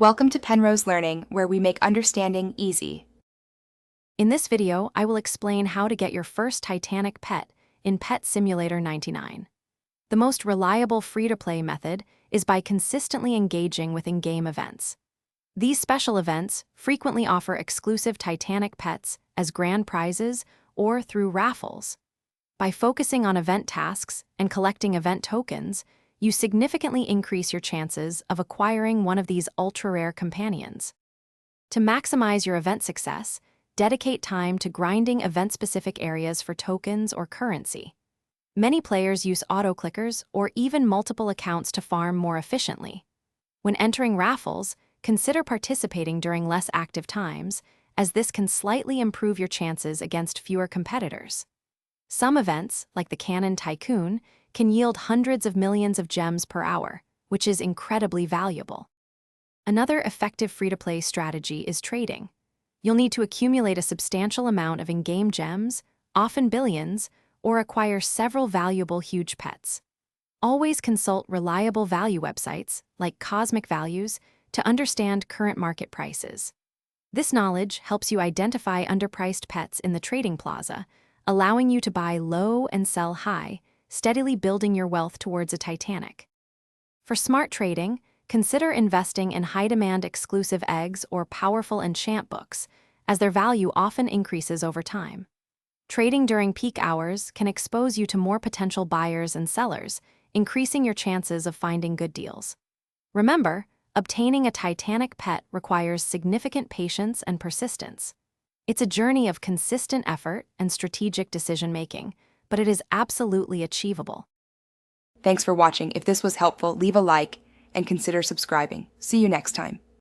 Welcome to Penrose Learning, where we make understanding easy. In this video, I will explain how to get your first Titanic pet in Pet Simulator 99. The most reliable free-to-play method is by consistently engaging with in-game events. These special events frequently offer exclusive Titanic pets as grand prizes or through raffles. By focusing on event tasks and collecting event tokens, you significantly increase your chances of acquiring one of these ultra-rare companions. To maximize your event success, dedicate time to grinding event-specific areas for tokens or currency. Many players use auto-clickers or even multiple accounts to farm more efficiently. When entering raffles, consider participating during less active times, as this can slightly improve your chances against fewer competitors. Some events, like the Cannon Tycoon, can yield hundreds of millions of gems per hour, which is incredibly valuable. Another effective free-to-play strategy is trading. You'll need to accumulate a substantial amount of in-game gems, often billions, or acquire several valuable huge pets. Always consult reliable value websites, like Cosmic Values, to understand current market prices. This knowledge helps you identify underpriced pets in the trading plaza, allowing you to buy low and sell high, steadily building your wealth towards a Titanic. For smart trading, consider investing in high-demand exclusive eggs or powerful enchant books, as their value often increases over time. Trading during peak hours can expose you to more potential buyers and sellers, increasing your chances of finding good deals. Remember, obtaining a Titanic pet requires significant patience and persistence. It's a journey of consistent effort and strategic decision-making, but it is absolutely achievable. Thanks for watching. If this was helpful, leave a like and consider subscribing. See you next time.